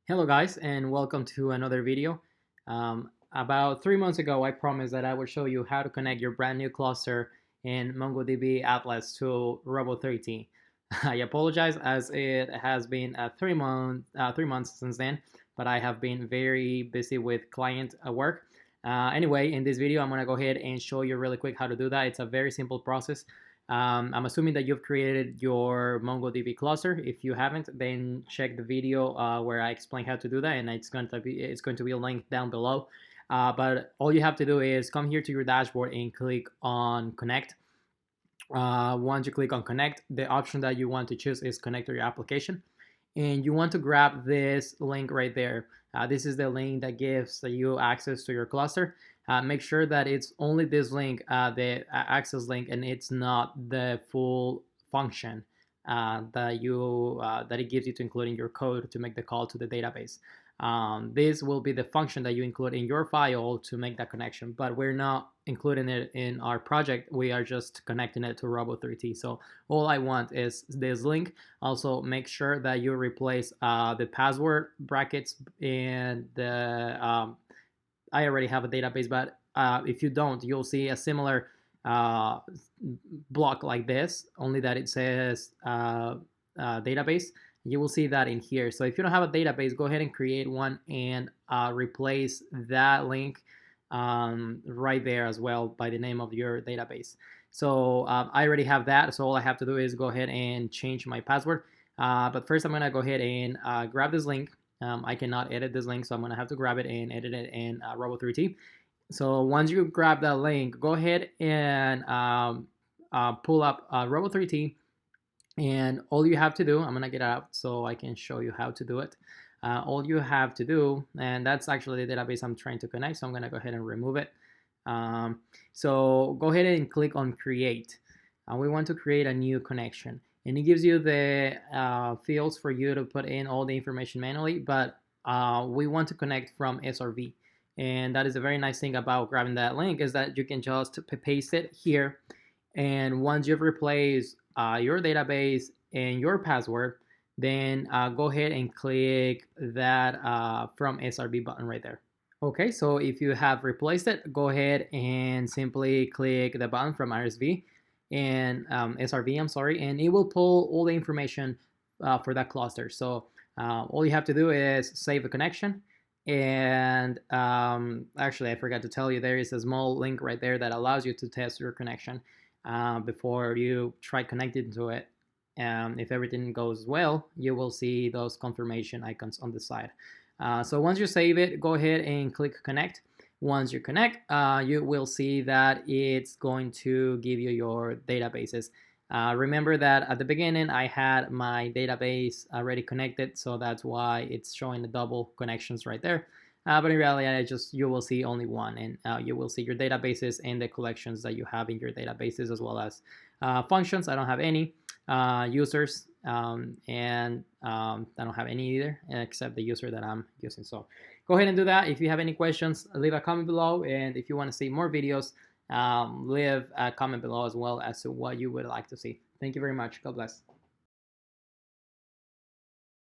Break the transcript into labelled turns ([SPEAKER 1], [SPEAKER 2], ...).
[SPEAKER 1] Hello guys, and welcome to another video. About 3 months ago, I promised that I would show you how to connect your brand new cluster in MongoDB Atlas to Robo3T. I apologize as it has been 3 months since then, but I have been very busy with client work. Anyway, in this video, I'm gonna go ahead and show you really quick how to do that. It's a very simple process. I'm assuming that you've created your MongoDB cluster. If you haven't, then check the video where I explain how to do that, and it's going to be linked down below. But all you have to do is come here to your dashboard and click on Connect. Once you click on Connect, the option that you want to choose is Connect to your application, and you want to grab this link right there. This is the link that gives you access to your cluster. Make sure that it's only this link, the access link, and it's not the full function that it gives you to include in your code to make the call to the database. This will be the function that you include in your file to make that connection, but we're not including it in our project. We are just connecting it to Robo3T. So all I want is this link. Also, make sure that you replace the password brackets and I already have a database, but if you don't, you'll see a similar block like this, only that it says database. You will see that in here. So if you don't have a database, go ahead and create one and replace that link right there as well by the name of your database. So I already have that, so all I have to do is go ahead and change my password. But first I'm gonna go ahead and grab this link. I cannot edit this link, so I'm gonna have to grab it and edit it in Robo3T. So once you grab that link, go ahead and pull up Robo3T, and all you have to do, I'm gonna get out so I can show you how to do it. All you have to do, and that's actually the database I'm trying to connect, so I'm gonna go ahead and remove it. So go ahead and click on create. We want to create a new connection, and it gives you the fields for you to put in all the information manually, but we want to connect from SRV. And that is a very nice thing about grabbing that link, is that you can just paste it here, and once you've replaced your database and your password, then go ahead and click that from SRV button right there. Okay, so if you have replaced it, go ahead and simply click the button from RSV and SRV, I'm sorry, and it will pull all the information for that cluster. So all you have to do is save the connection. And actually, I forgot to tell you, there is a small link right there that allows you to test your connection before you try connecting to it. If everything goes well, you will see those confirmation icons on the side. So once you save it, go ahead and click connect. Once you connect, you will see that it's going to give you your databases. Remember that at the beginning I had my database already connected, so that's why it's showing the double connections right there. But in reality, you will see only one, and you will see your databases and the collections that you have in your databases, as well as functions. I don't have any users, and I don't have any either, except the user that I'm using. So go ahead and do that. If you have any questions, leave a comment below, and if you want to see more videos, leave a comment below as well as to what you would like to see. Thank you very much. God bless.